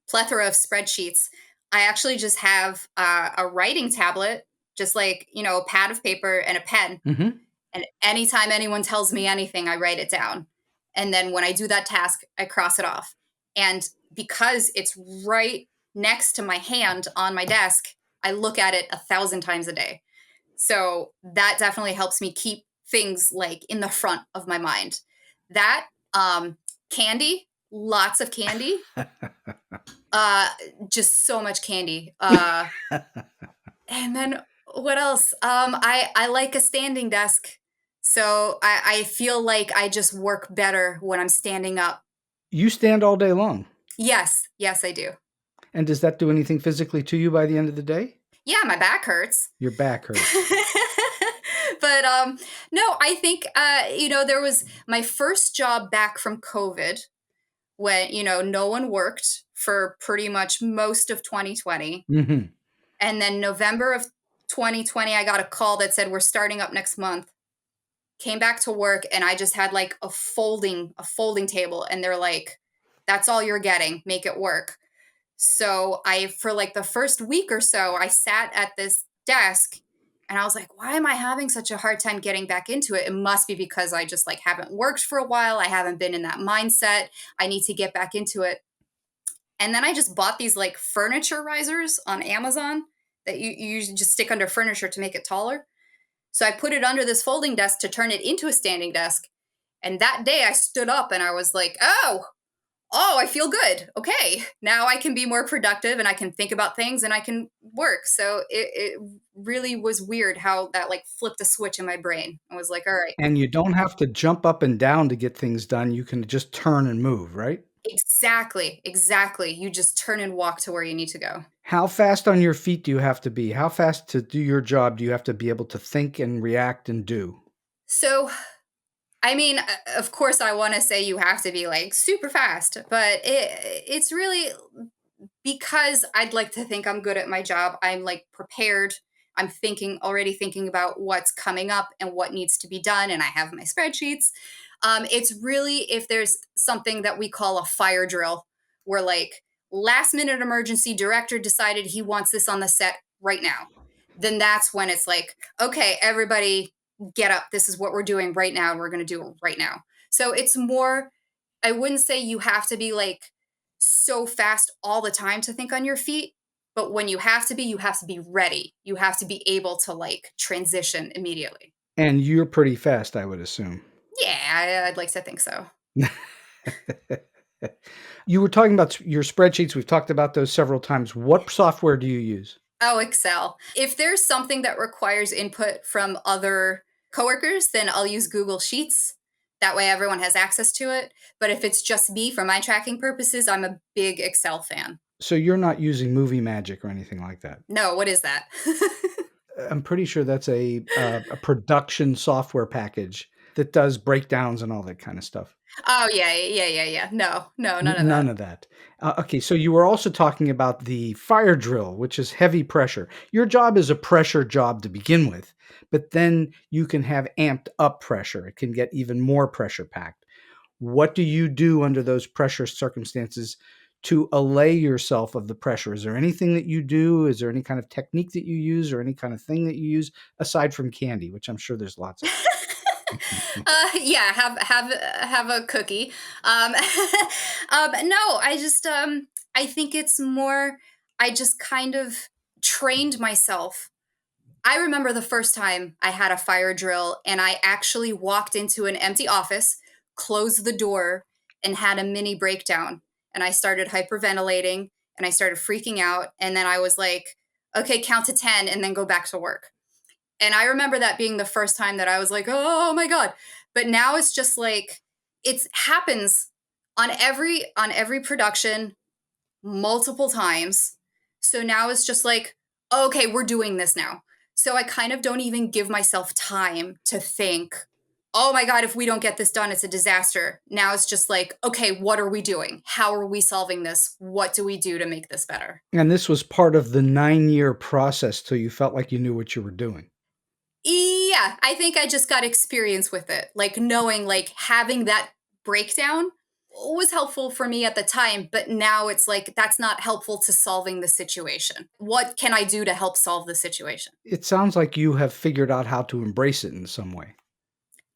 plethora of spreadsheets, I actually just have a writing tablet, just like, a pad of paper and a pen. Mm-hmm. And anytime anyone tells me anything, I write it down. And then when I do that task, I cross it off. And because it's right next to my hand on my desk, I look at it 1,000 times a day. So that definitely helps me keep things like in the front of my mind. That, candy, lots of candy. Just so much candy. And then what else? I like a standing desk. So I feel like I just work better when I'm standing up. You stand all day long. Yes, I do. And does that do anything physically to you by the end of the day? Yeah, my back hurts. Your back hurts. But no, I think, there was my first job back from COVID when, no one worked for pretty much most of 2020. Mm-hmm. And then November of 2020, I got a call that said, we're starting up next month. Came back to work and I just had like a folding table. And they're like, that's all you're getting. Make it work. So for like the first week or so, I sat at this desk and I was like, why am I having such a hard time getting back into it? It must be because I just like haven't worked for a while. I haven't been in that mindset. I need to get back into it. And then I just bought these like furniture risers on Amazon that you usually just stick under furniture to make it taller. So I put it under this folding desk to turn it into a standing desk. And that day I stood up and I was like, oh, I feel good. Okay, now I can be more productive and I can think about things and I can work. So it really was weird how that like flipped a switch in my brain. I was like, all right. And you don't have to jump up and down to get things done. You can just turn and move, right? Exactly. You just turn and walk to where you need to go. How fast on your feet do you have to be? How fast to do your job do you have to be able to think and react and do? So, I mean, of course, I want to say you have to be like super fast, but it's really because I'd like to think I'm good at my job. I'm like prepared. I'm already thinking about what's coming up and what needs to be done. And I have my spreadsheets. It's really if there's something that we call a fire drill, where like last minute emergency director decided he wants this on the set right now. Then that's when it's like, okay, everybody get up. This is what we're doing right now. And we're going to do it right now. So it's more, I wouldn't say you have to be like so fast all the time to think on your feet. But when you have to be ready. You have to be able to like transition immediately. And you're pretty fast, I would assume. Yeah, I'd like to think so. You were talking about your spreadsheets. We've talked about those several times. What software do you use? Oh, Excel. If there's something that requires input from other coworkers, then I'll use Google Sheets. That way everyone has access to it. But if it's just me for my tracking purposes, I'm a big Excel fan. So you're not using Movie Magic or anything like that? No, what is that? I'm pretty sure that's a production software package that does breakdowns and all that kind of stuff. Oh, yeah. No, none of that. None of that. Okay, so you were also talking about the fire drill, which is heavy pressure. Your job is a pressure job to begin with, but then you can have amped up pressure. It can get even more pressure packed. What do you do under those pressure circumstances to allay yourself of the pressure? Is there anything that you do? Is there any kind of technique that you use or any kind of thing that you use aside from candy, which I'm sure there's lots of? Yeah, have a cookie. No, I think it's more, I just kind of trained myself. I remember the first time I had a fire drill and I actually walked into an empty office, closed the door, and had a mini breakdown. And I started hyperventilating and I started freaking out. And then I was like, okay, count to 10 and then go back to work. And I remember that being the first time that I was like, oh my God. But now it's just like, it happens on every production multiple times. So now it's just like, okay, we're doing this now. So I kind of don't even give myself time to think, oh my God, if we don't get this done, it's a disaster. Now it's just like, okay, what are we doing? How are we solving this? What do we do to make this better? And this was part of the 9-year process till you felt like you knew what you were doing. Yeah, I think I just got experience with it. Like knowing, like having that breakdown was helpful for me at the time, but now it's like that's not helpful to solving the situation. What can I do to help solve the situation? It sounds like you have figured out how to embrace it in some way.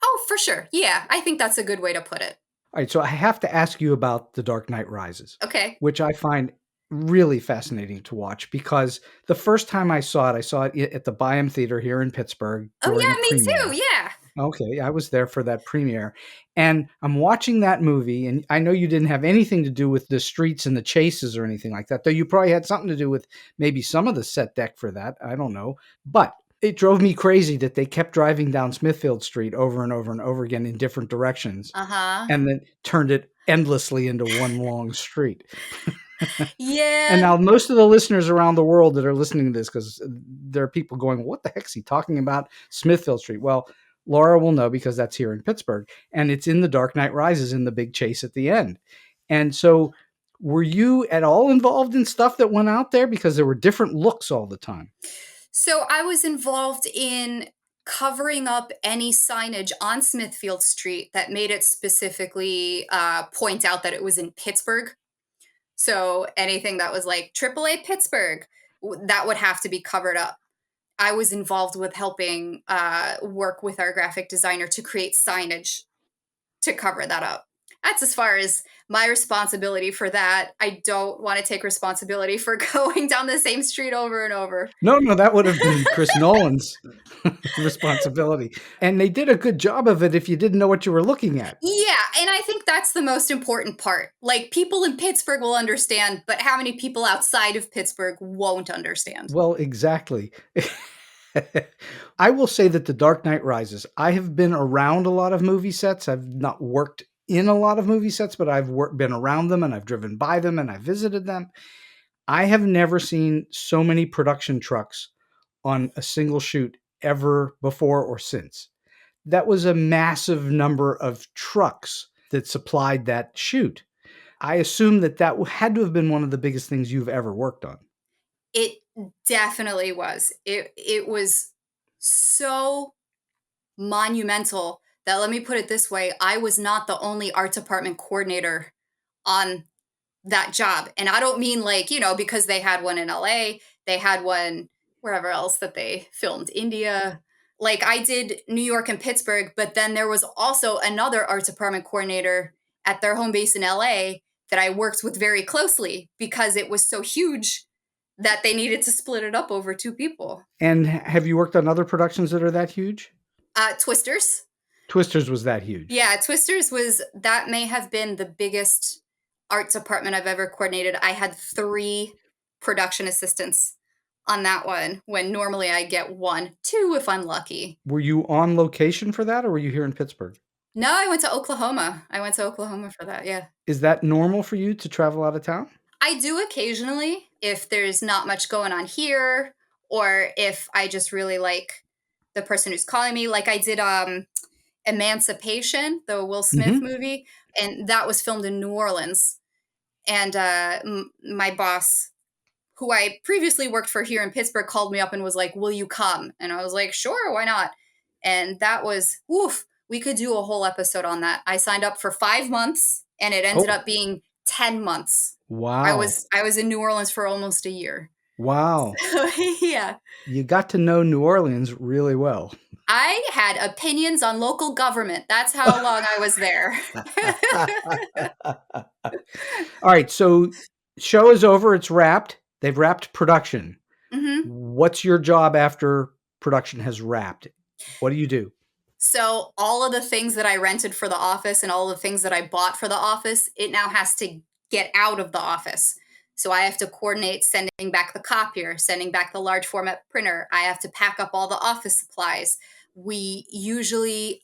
Oh, for sure. Yeah, I think that's a good way to put it. All right, so I have to ask you about The Dark Knight Rises. Okay. Which I find really fascinating to watch because the first time I saw it at the Byam Theater here in Pittsburgh. Oh, during yeah, a me premiere. too. Yeah. Okay, I was there for that premiere. And I'm watching that movie, and I know you didn't have anything to do with the streets and the chases or anything like that, though you probably had something to do with maybe some of the set deck for that. I don't know. But it drove me crazy that they kept driving down Smithfield Street over and over and over again in different directions. Uh-huh. And then turned it endlessly into one long street. Yeah. And now most of the listeners around the world that are listening to this, because there are people going, what the heck's he talking about? Smithfield Street. Well, Laura will know because that's here in Pittsburgh. And it's in The Dark Knight Rises in the big chase at the end. And so were you at all involved in stuff that went out there? Because there were different looks all the time. So I was involved in covering up any signage on Smithfield Street that made it specifically point out that it was in Pittsburgh. So anything that was like AAA Pittsburgh, that would have to be covered up. I was involved with helping work with our graphic designer to create signage to cover that up. That's as far as my responsibility for that. I don't want to take responsibility for going down the same street over and over. No, that would have been Chris Nolan's responsibility. And they did a good job of it if you didn't know what you were looking at. Yeah, and I think that's the most important part. Like, people in Pittsburgh will understand, but how many people outside of Pittsburgh won't understand? Well, exactly. I will say that The Dark Knight Rises, I have been around a lot of movie sets. I've not worked in a lot of movie sets, but I've been around them and I've driven by them and I've visited them. I have never seen so many production trucks on a single shoot ever before or since. That was a massive number of trucks that supplied that shoot. I assume that had to have been one of the biggest things you've ever worked on. It definitely was. It was so monumental that, let me put it this way, I was not the only art department coordinator on that job. And I don't mean like, because they had one in LA, they had one wherever else that they filmed, India. Like, I did New York and Pittsburgh, but then there was also another art department coordinator at their home base in LA that I worked with very closely because it was so huge that they needed to split it up over 2 people. And have you worked on other productions that are that huge? Twisters. Twisters was that huge. Yeah, Twisters that may have been the biggest art department I've ever coordinated. I had 3 production assistants on that one, when normally I get 1, 2 if I'm lucky. Were you on location for that, or were you here in Pittsburgh? No, I went to Oklahoma. For that, yeah. Is that normal for you to travel out of town? I do occasionally, if there's not much going on here, or if I just really like the person who's calling me. Like, I did Emancipation, the Will Smith movie, and that was filmed in New Orleans. And my boss, who I previously worked for here in Pittsburgh, called me up and was like, will you come? And I was like, sure, why not? And that was, woof, we could do a whole episode on that. I signed up for 5 months and it ended up being 10 months. Wow. I was in New Orleans for almost a year. Wow. Yeah. You got to know New Orleans really well. I had opinions on local government. That's how long I was there. All right. So show is over. It's wrapped. They've wrapped production. Mm-hmm. What's your job after production has wrapped? What do you do? So all of the things that I rented for the office and all the things that I bought for the office, it now has to get out of the office. So I have to coordinate sending back the copier, sending back the large format printer. I have to pack up all the office supplies. We usually,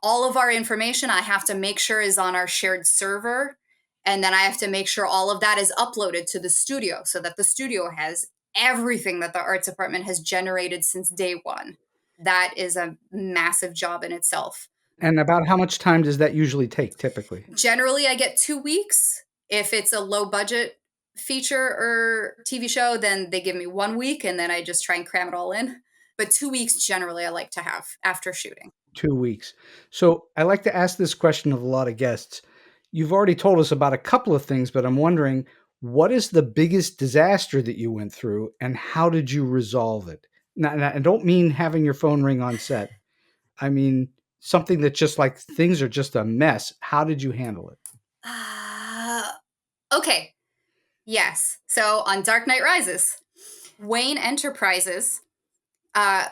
all of our information I have to make sure is on our shared server. And then I have to make sure all of that is uploaded to the studio so that the studio has everything that the arts department has generated since day one. That is a massive job in itself. And about how much time does that usually take typically? Generally, I get 2 weeks. If it's a low budget feature or TV show, then they give me 1 week and then I just try and cram it all in. But 2 weeks generally I like to have after shooting. 2 weeks. So I like to ask this question of a lot of guests. You've already told us about a couple of things, but I'm wondering, what is the biggest disaster that you went through and how did you resolve it? Now, I don't mean having your phone ring on set. I mean something that just like things are just a mess. How did you handle it? Okay. Yes. So on Dark Knight Rises, Wayne Enterprises,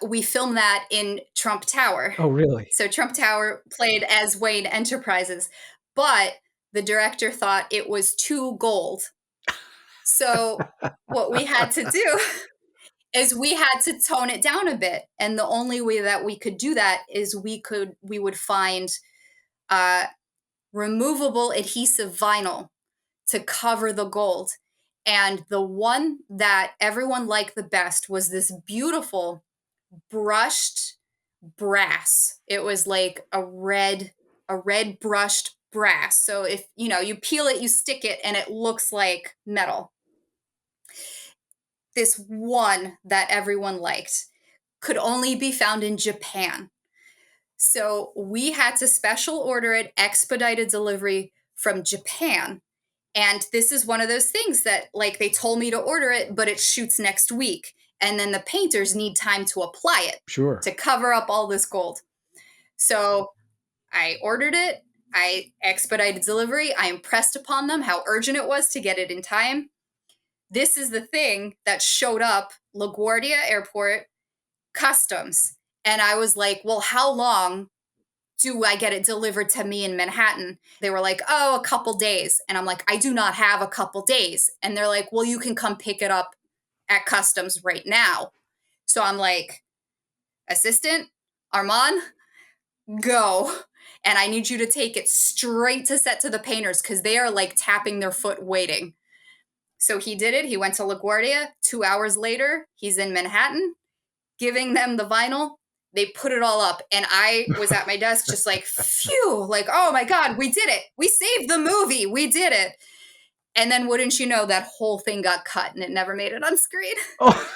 we filmed that in Trump Tower. Oh, really? So Trump Tower played as Wayne Enterprises, but the director thought it was too gold. So what we had to do is we had to tone it down a bit. And the only way that we could do that is we would find removable adhesive vinyl to cover the gold. And the one that everyone liked the best was this beautiful brushed brass. It was like a red brushed brass. So if you peel it, you stick it, and it looks like metal. This one that everyone liked could only be found in Japan. So we had to special order it, expedited delivery from Japan. And this is one of those things that, like, they told me to order it, but it shoots next week. And then the painters need time to apply it. Sure. To cover up all this gold. So I ordered it. I expedited delivery. I impressed upon them how urgent it was to get it in time. This is the thing that showed up LaGuardia Airport, customs. And I was like, well, how long do I get it delivered to me in Manhattan? They were like, oh, a couple days. And I'm like, I do not have a couple days. And they're like, well, you can come pick it up at customs right now. So I'm like, assistant, Armand, go. And I need you to take it straight to set to the painters because they are like tapping their foot waiting. So he did it. He went to LaGuardia. 2 hours later, he's in Manhattan giving them the vinyl. They put it all up. And I was at my desk just like, phew, like, oh my God, we did it. We saved the movie. We did it. And then wouldn't you know, that whole thing got cut and it never made it on screen. Oh,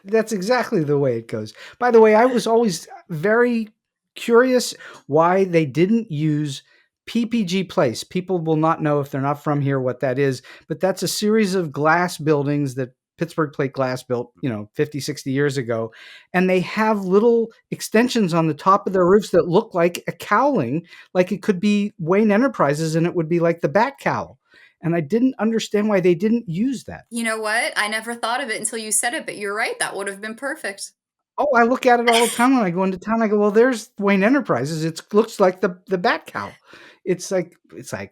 that's exactly the way it goes. By the way, I was always very curious why they didn't use PPG Place. People will not know if they're not from here what that is, but that's a series of glass buildings that Pittsburgh Plate Glass built, 50, 60 years ago. And they have little extensions on the top of their roofs that look like a cowling, like it could be Wayne Enterprises and it would be like the bat cowl. And I didn't understand why they didn't use that. You know what? I never thought of it until you said it, but you're right. That would have been perfect. Oh, I look at it all the time when I go into town. I go, well, there's Wayne Enterprises. It looks like the bat cowl. It's like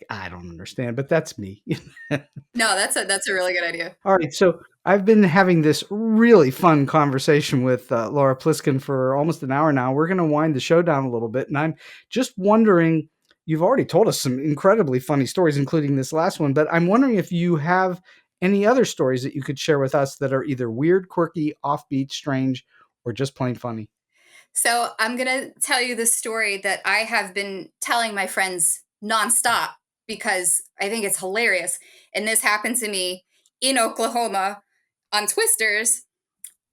I don't understand, but that's me. No, that's a really good idea. All right, so I've been having this really fun conversation with Laura Pliskin for almost an hour now. We're going to wind the show down a little bit, and I'm just wondering. You've already told us some incredibly funny stories, including this last one, but I'm wondering if you have any other stories that you could share with us that are either weird, quirky, offbeat, strange, or just plain funny. So I'm going to tell you the story that I have been telling my friends nonstop because I think it's hilarious. And this happened to me in Oklahoma on Twisters.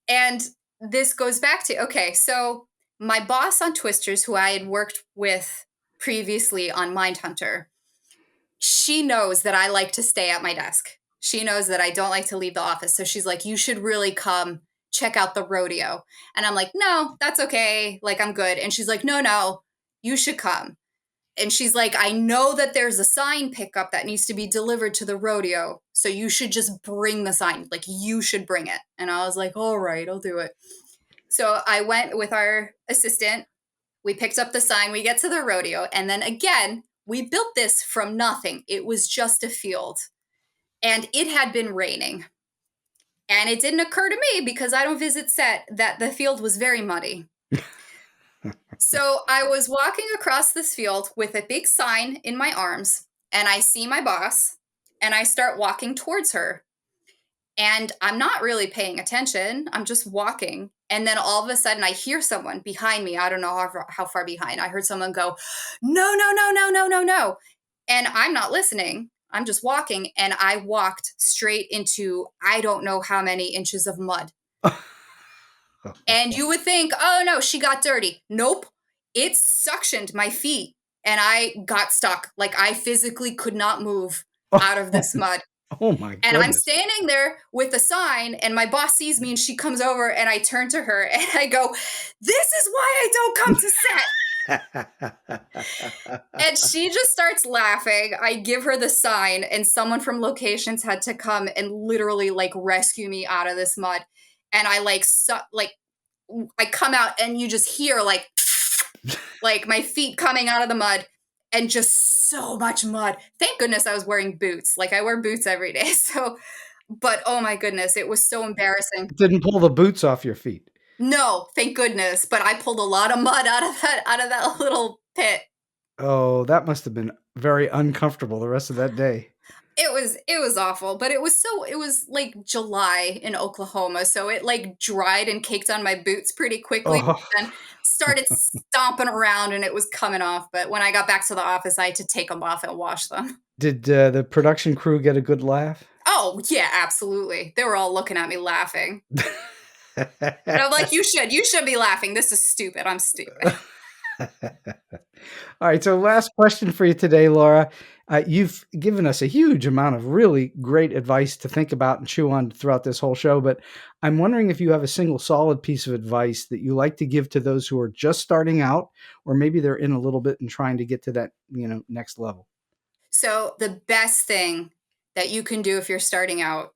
And this goes back to, okay, so my boss on Twisters, who I had worked with previously on Mindhunter, she knows that I like to stay at my desk. She knows that I don't like to leave the office. So she's like, you should really come check out the rodeo. And I'm like, no, that's okay. Like, I'm good. And she's like, no, you should come. And she's like, I know that there's a sign pickup that needs to be delivered to the rodeo. So you should just bring the sign. Like, you should bring it. And I was like, all right, I'll do it. So I went with our assistant. We picked up the sign. We get to the rodeo. And then again, we built this from nothing. It was just a field. And it had been raining. And it didn't occur to me, because I don't visit set, that the field was very muddy. So I was walking across this field with a big sign in my arms, and I see my boss, and I start walking towards her. And I'm not really paying attention. I'm just walking. And then all of a sudden I hear someone behind me. I don't know how far behind. I heard someone go, no. And I'm not listening. I'm just walking. And I walked straight into, I don't know how many inches of mud. And you would think, oh no, she got dirty. Nope. It suctioned my feet and I got stuck. Like, I physically could not move out of this mud. Oh my goodness. And I'm standing there with a sign, and my boss sees me, and she comes over, and I turn to her and I go, this is why I don't come to set. And she just starts laughing. I give her the sign, and someone from locations had to come and literally like rescue me out of this mud. And I I come out, and you just hear like my feet coming out of the mud. And just so much mud. Thank goodness I was wearing boots. Like, I wear boots every day. So, but oh my goodness, it was so embarrassing. Didn't pull the boots off your feet. No, thank goodness. But I pulled a lot of mud out of that little pit. Oh, that must have been very uncomfortable the rest of that day. It was awful, but it was like July in Oklahoma, so it like dried and caked on my boots pretty quickly. Oh. And started stomping around, and it was coming off. But when I got back to the office, I had to take them off and wash them. Did the production crew get a good laugh? Oh yeah, absolutely. They were all looking at me laughing. And I'm like, you should be laughing. This is stupid. I'm stupid. All right. So last question for you today, Laura. You've given us a huge amount of really great advice to think about and chew on throughout this whole show. But I'm wondering if you have a single solid piece of advice that you like to give to those who are just starting out, or maybe they're in a little bit and trying to get to that, next level. So the best thing that you can do if you're starting out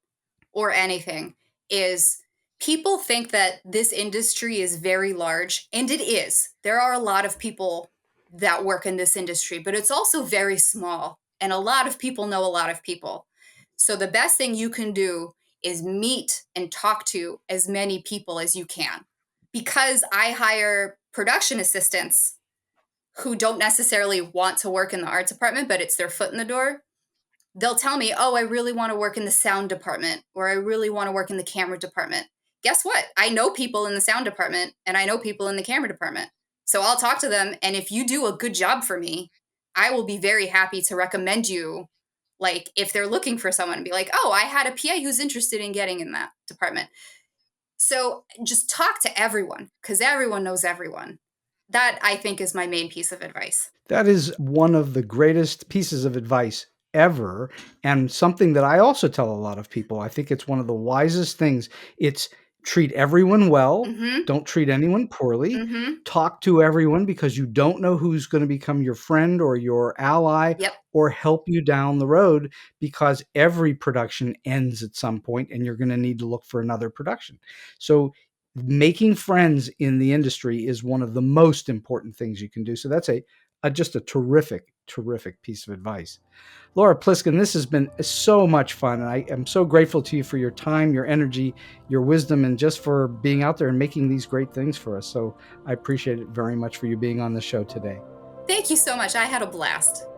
or anything is, people think that this industry is very large, and it is. There are a lot of people that work in this industry, but it's also very small, and a lot of people know a lot of people. So the best thing you can do is meet and talk to as many people as you can. Because I hire production assistants who don't necessarily want to work in the art department, but it's their foot in the door. They'll tell me, oh, I really want to work in the sound department, or I really want to work in the camera department. Guess what? I know people in the sound department, and I know people in the camera department. So I'll talk to them. And if you do a good job for me, I will be very happy to recommend you. Like, if they're looking for someone, and be like, oh, I had a PA who's interested in getting in that department. So just talk to everyone, because everyone knows everyone. That, I think, is my main piece of advice. That is one of the greatest pieces of advice ever, and something that I also tell a lot of people. I think it's one of the wisest things. It's treat everyone well. Mm-hmm. Don't treat anyone poorly. Mm-hmm. Talk to everyone, because you don't know who's going to become your friend or your ally. Yep. Or help you down the road, because every production ends at some point, and you're going to need to look for another production. So making friends in the industry is one of the most important things you can do. So that's just a terrific piece of advice. Laura Pliskin, this has been so much fun. And I am so grateful to you for your time, your energy, your wisdom, and just for being out there and making these great things for us. So I appreciate it very much for you being on the show today. Thank you so much. I had a blast.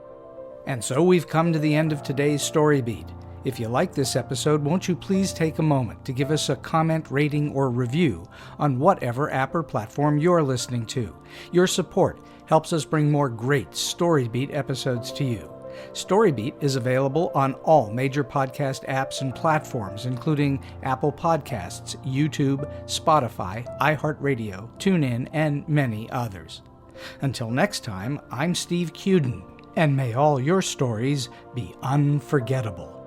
And so we've come to the end of today's Story Beat. If you like this episode, won't you please take a moment to give us a comment, rating, or review on whatever app or platform you're listening to. Your support helps us bring more great StoryBeat episodes to you. StoryBeat is available on all major podcast apps and platforms, including Apple Podcasts, YouTube, Spotify, iHeartRadio, TuneIn, and many others. Until next time, I'm Steve Cuden, and may all your stories be unforgettable.